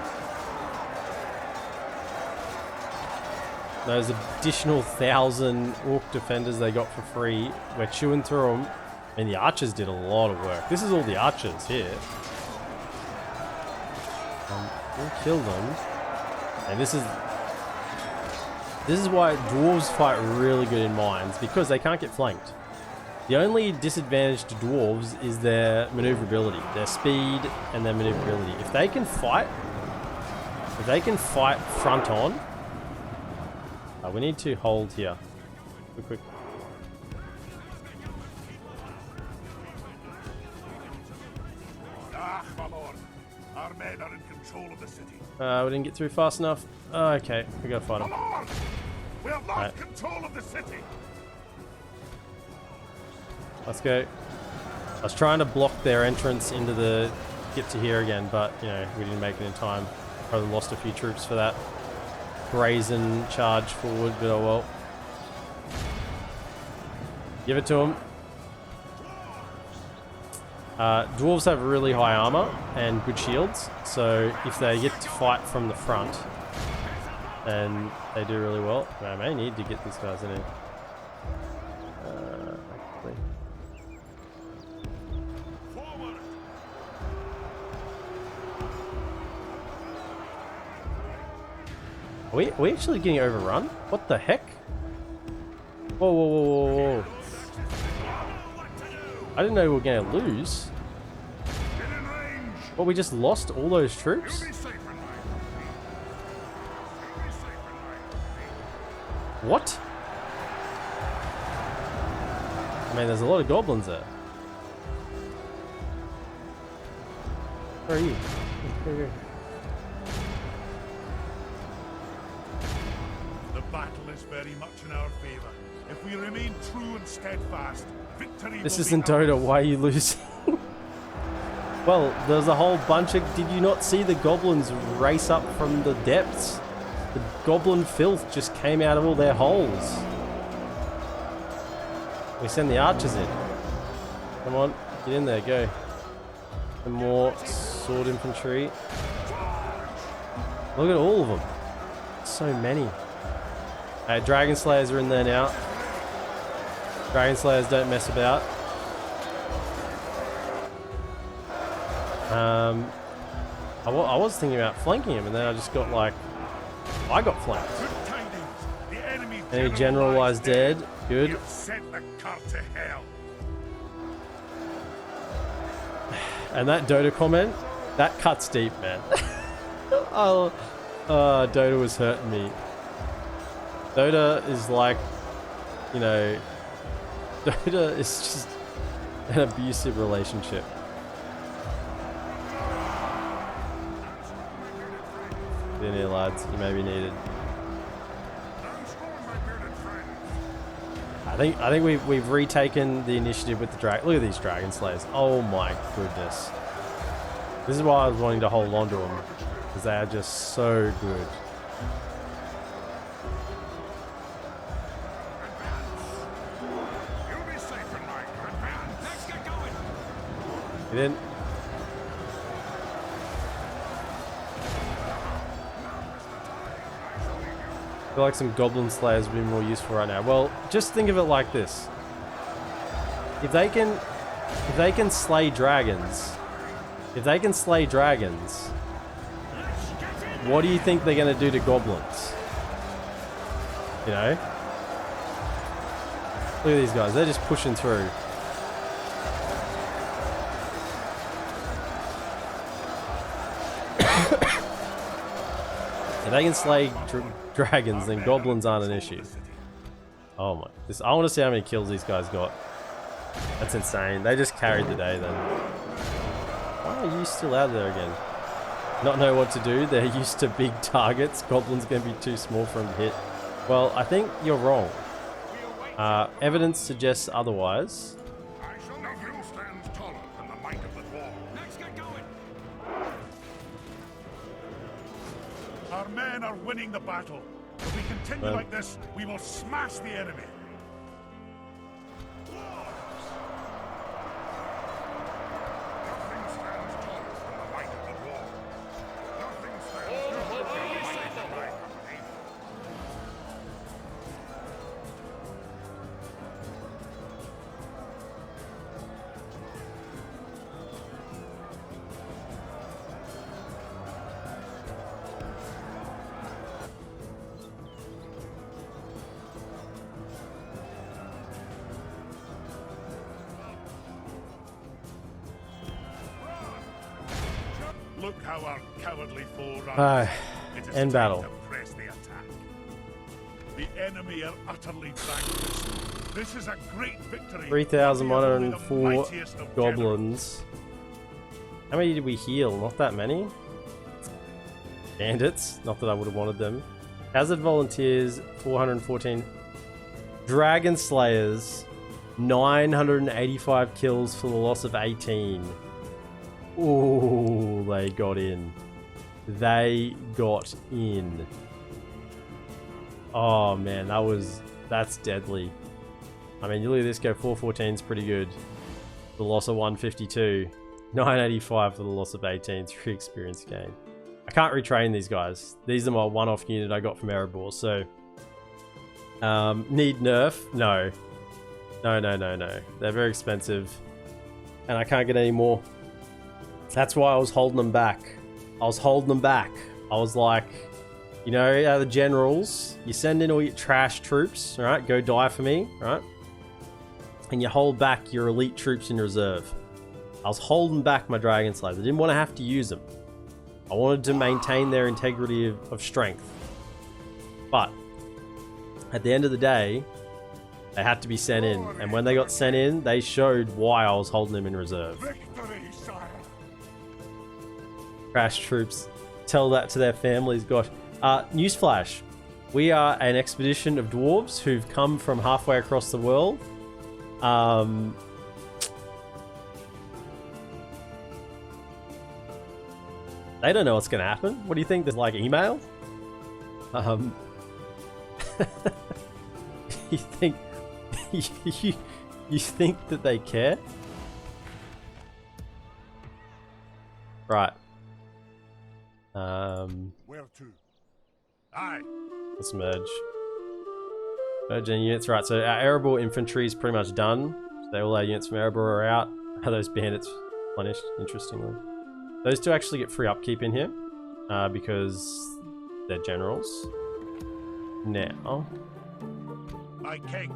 Those additional 1,000 orc defenders they got for free, we're chewing through them. And the archers did a lot of work. This is all the archers here. We'll kill them. And this is why dwarves fight really good in mines, because they can't get flanked. The only disadvantage to dwarves is their maneuverability, their speed and their maneuverability. If they can fight front on, we need to hold here. Quick. My lord, our men are in control of the city. We didn't get through fast enough. Okay, we gotta fight them. My lord, we have lost control of the city. Let's go. I was trying to block their entrance into the get to here again, but you know, we didn't make it in time. Probably lost a few troops for that brazen charge forward, but oh well. Give it to them. Dwarves have really high armor and good shields, so if they get to fight from the front, then they do really well. I may need to get these guys in here. Actually. Are we actually getting overrun? What the heck? Whoa. I didn't know we were going to lose. Well, we just lost all those troops? What? I mean, there's a lot of goblins there. Where are you? Here. The battle is very much in our favor. If we remain true and steadfast, victory This will isn't be Dota, ours. why are you losing? Well, there's a whole bunch of... Did you not see the goblins race up from the depths? The goblin filth just came out of all their holes. We send the archers in. Come on, get in there, go. Some more sword infantry. Look at all of them. So many. Dragon Slayers are in there now. Dragon Slayers don't mess about. I was thinking about flanking him, and then I just got like... I got flanked. Good tidings. The Enemy general lies dead. We Good. have sent the cart to hell. And that Dota comment, that cuts deep, man. Dota was hurting me. Dota is like, you know, Dota is just an abusive relationship. Get in here, lads. You may be needed. I think we've retaken the initiative with the drag. Look at these Dragon Slayers. Oh my goodness. This is why I was wanting to hold on to them, because they are just so good. Get in. I feel like some Goblin Slayers would be more useful right now. Well, just think of it like this. If they can slay dragons, what do you think they're going to do to goblins? You know? Look at these guys. They're just pushing through. If they can slay dragons, then goblins aren't an issue. Oh my. I want to see how many kills these guys got. That's insane. They just carried the day then. Why are you still out there again? not know what to do. They're used to big targets. Goblins going to be too small for them to hit. Well, I think you're wrong. Evidence suggests otherwise. Nothing stands taller than the might of the dwarf. Let's get going. Our men are winning the battle. If we continue like this, we will smash the enemy. Nothing stands taller than the might of the dwarf. Nothing stands taller than the might of the dwarf. Look how our cowardly foe runs. It is End time battle. to press the attack. The enemy are utterly vanquished. This is a great victory. 3,104 goblins. How many did we heal? Not that many. Bandits. Not that I would have wanted them. Khazad volunteers, 414. Dragon Slayers, 985 kills for the loss of 18. Ooh, they got in. They got in. Oh man, that's deadly. I mean, you look at this go, 414 is pretty good. The loss of 152. 985 for the loss of 18, 3 experience gain. I can't retrain these guys. These are my one-off unit I got from Erebor, so... need nerf? No. No. They're very expensive. And I can't get any more. That's why I was holding them back. I was like, you know, the generals, you send in all your trash troops, right? Go die for me, right? And you hold back your elite troops in reserve. I was holding back my Dragon Slayers. I didn't want to have to use them. I wanted to maintain their integrity of strength. But at the end of the day, they had to be sent in. And when they got sent in, they showed why I was holding them in reserve. Victory, sire. Crash troops. Tell that to their families. Gosh. Newsflash. We are an expedition of dwarves who've come from halfway across the world. They don't know what's going to happen. What do you think? There's like email? You think you think that they care? Right. Where to? Aye. Let's merge. Merge any units. Right, so our Erebor infantry is pretty much done. So all our units from Erebor are out. How those bandits replenished, interestingly. Those two actually get free upkeep in here. Because they're generals. Now... My king.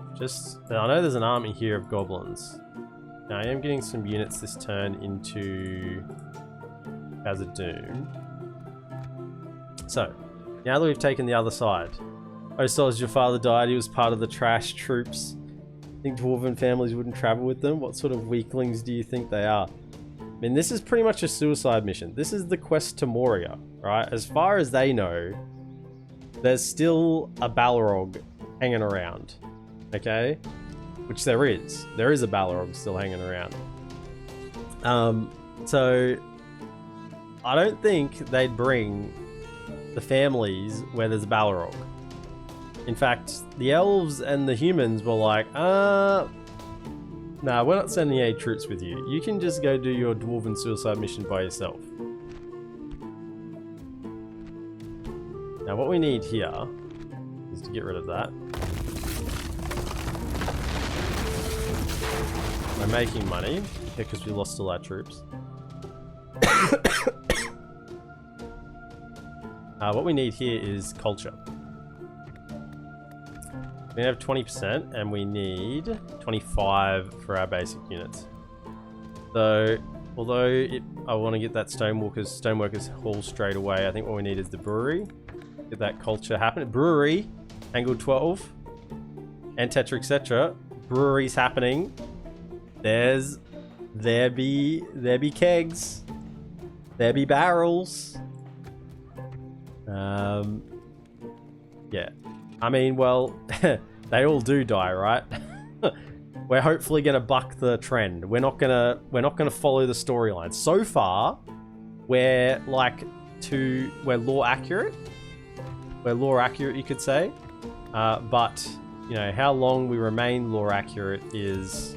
I know there's an army here of goblins. Now I am getting some units this turn into Khazad-dum. So, now that we've taken the other side. Oh, so as your father died, he was part of the trash troops. Think dwarven families wouldn't travel with them? What sort of weaklings do you think they are? I mean, this is pretty much a suicide mission. This is the quest to Moria, right? As far as they know, there's still a Balrog hanging around, okay? Which there is. There is a Balrog still hanging around. So I don't think they'd bring the families where there's a Balrog. In fact, the elves and the humans were like, nah, we're not sending any troops with you. You can just go do your dwarven suicide mission by yourself. Now what we need here is to get rid of that. We're making money because we lost all our troops. What we need here is culture. We have 20% and we need 25 for our basic units. So, although I want to get that Stoneworkers Hall straight away, I think what we need is the brewery. Get that culture happening. Brewery, angle 12, and tetra etc. Brewery's happening. There be kegs. There be barrels. Yeah. I mean, well, they all do die, right? We're hopefully gonna buck the trend. We're not gonna follow the storyline. So far, we're like we're lore accurate. We're lore accurate, you could say. But you know, how long we remain lore accurate is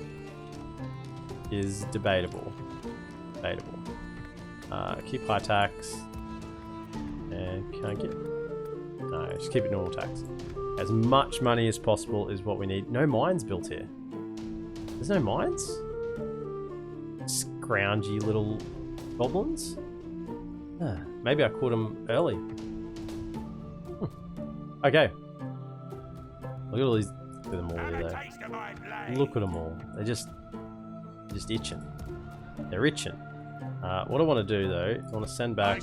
debatable. Debatable. Keep high tax. And can I get... No, just keep it normal tax. As much money as possible is what we need. No mines built here. There's no mines? Scroungy little goblins? Maybe I caught them early. Okay. Look at all these... Look at them all there. Look at them all. They're just itching. They're itching. What I want to do though, I want to send back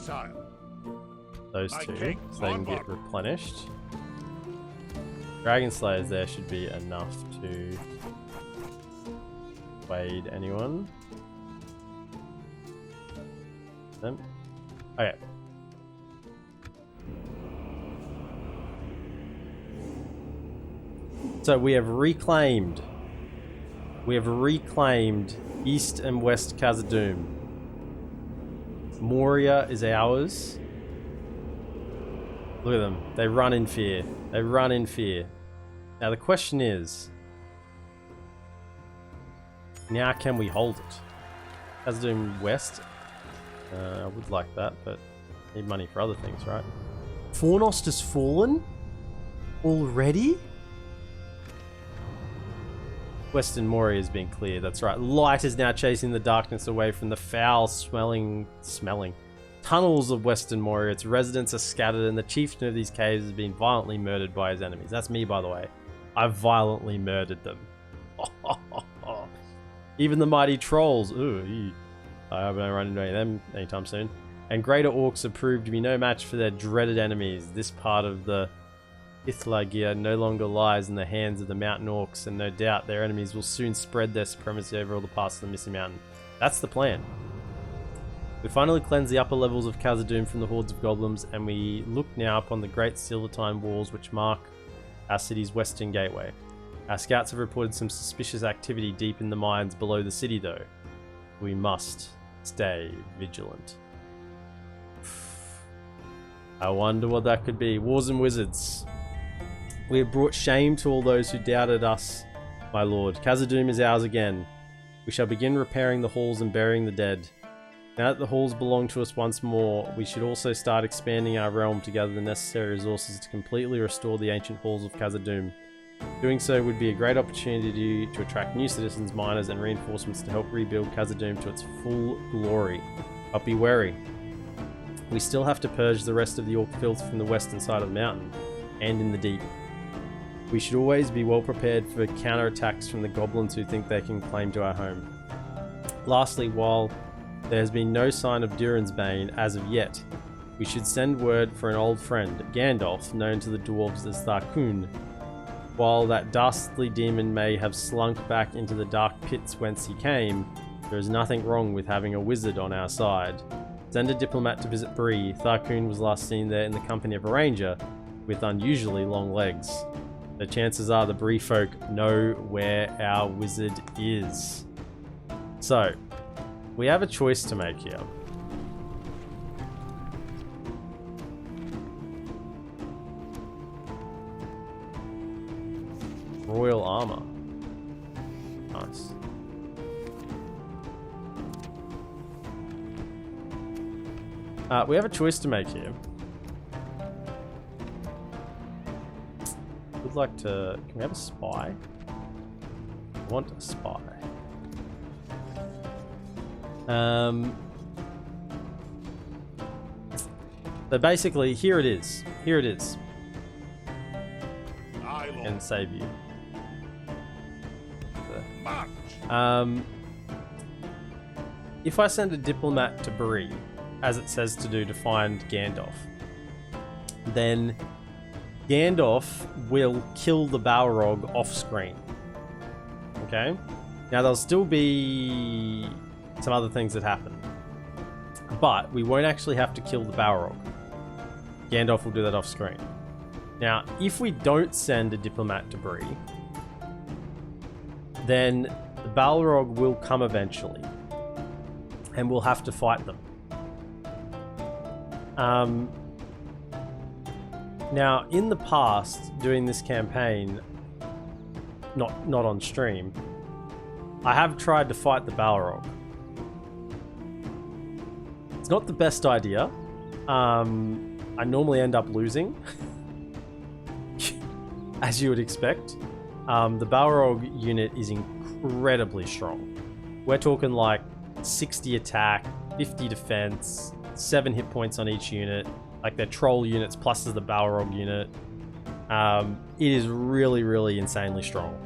those two so they can get replenished. Dragon Slayers there should be enough to wade anyone. Them. Okay. So we have reclaimed East and West Khazad-dum. Moria is ours. Look at them. They run in fear. They run in fear. Now the question is, now can we hold it? Khazad-dum West. I would like that, but need money for other things, right? Fornost has fallen? Already? Western Moria has been cleared, that's right. Light is now chasing the darkness away from the foul smelling tunnels of Western Moria. Its residents are scattered and the chieftain of these caves has been violently murdered by his enemies. That's me, by the way. I've violently murdered them. Even the mighty trolls. Ooh, I hope I don't run into any of them anytime soon. And greater orcs have proved to be no match for their dreaded enemies. This part of the Ithla no longer lies in the hands of the mountain orcs, and no doubt their enemies will soon spread their supremacy over all the parts of the Missing Mountain. That's the plan. We finally cleanse the upper levels of Khazad-dum from the hordes of goblins, and we look now upon the great Silvertine walls which mark our city's western gateway. Our scouts have reported some suspicious activity deep in the mines below the city though. We must stay vigilant. I wonder what that could be. Wars and wizards. We have brought shame to all those who doubted us, my lord. Khazad-dum is ours again. We shall begin repairing the halls and burying the dead. Now that the halls belong to us once more, we should also start expanding our realm to gather the necessary resources to completely restore the ancient halls of Khazad-dum. Doing so would be a great opportunity to attract new citizens, miners, and reinforcements to help rebuild Khazad-dum to its full glory. But be wary. We still have to purge the rest of the orc filth from the western side of the mountain, and in the deep. We should always be well prepared for counterattacks from the goblins who think they can claim to our home. Lastly, while there has been no sign of Durin's Bane as of yet, we should send word for an old friend, Gandalf, known to the dwarves as Tharkun. While that dastardly demon may have slunk back into the dark pits whence he came, there is nothing wrong with having a wizard on our side. Send a diplomat to visit Bree. Tharkun was last seen there in the company of a ranger with unusually long legs. The chances are the Bree folk know where our wizard is. So, we have a choice to make here. Royal armor. Nice. We have a choice to make here. Would like to... Can we have a spy? I want a spy. So basically, here it is. Here it is. And save you. If I send a diplomat to Bree, as it says to do to find Gandalf, then Gandalf will kill the Balrog off screen. Okay? Now there'll still be some other things that happen, but we won't actually have to kill the Balrog. Gandalf will do that off screen. Now, if we don't send a diplomat debris, then the Balrog will come eventually, and we'll have to fight them. Now, in the past, doing this campaign, not on stream, I have tried to fight the Balrog. It's not the best idea. I normally end up losing, as you would expect. The Balrog unit is incredibly strong. We're talking like 60 attack, 50 defense, 7 hit points on each unit. Like they're troll units plus the Balrog unit. It is really, really insanely strong.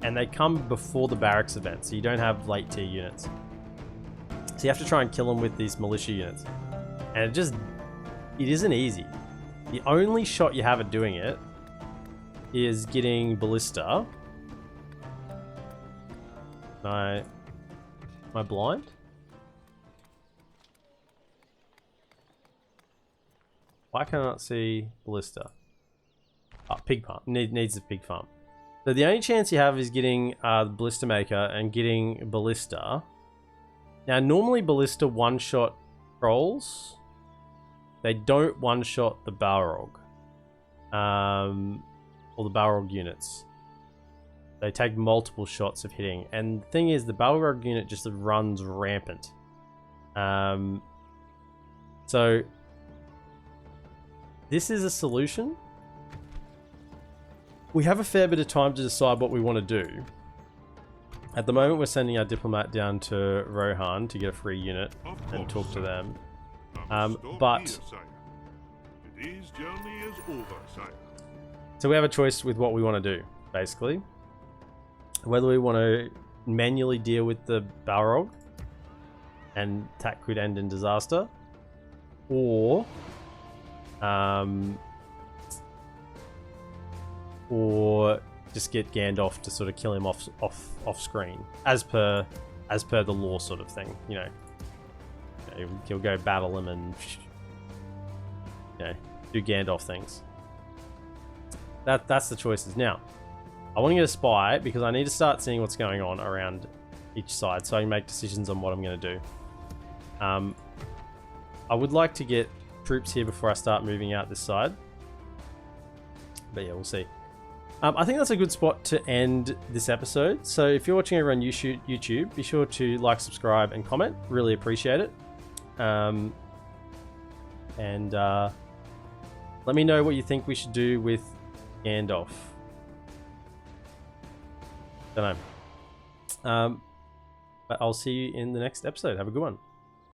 And they come before the barracks event, so you don't have late tier units. So you have to try and kill them with these militia units. And it isn't easy. The only shot you have at doing it is getting Ballista. Am I blind? Why can I not see Ballista? Oh, pig farm. Needs the pig farm. So the only chance you have is getting the Ballista Maker and getting Ballista. Now, normally Ballista one-shot trolls. They don't one-shot the Balrog. Or the Balrog units. They take multiple shots of hitting. And the thing is, the Balrog unit just runs rampant. So, this is a solution. We have a fair bit of time to decide what we want to do. At the moment, we're sending our diplomat down to Rohan to get a free unit and talk to them. But so we have a choice with what we want to do, basically. Whether we want to manually deal with the Balrog and that could end in disaster, or just get Gandalf to sort of kill him off screen, as per the law sort of thing. You know, he'll go battle him and do Gandalf things. That's the choices. Now, I want to get a spy because I need to start seeing what's going on around each side so I can make decisions on what I'm going to do. I would like to get troops here before I start moving out this side. But yeah, we'll see. I think that's a good spot to end this episode. So if you're watching over on YouTube, be sure to like, subscribe, and comment. Really appreciate it. And let me know what you think we should do with Gandalf. Don't know. But I'll see you in the next episode. Have a good one.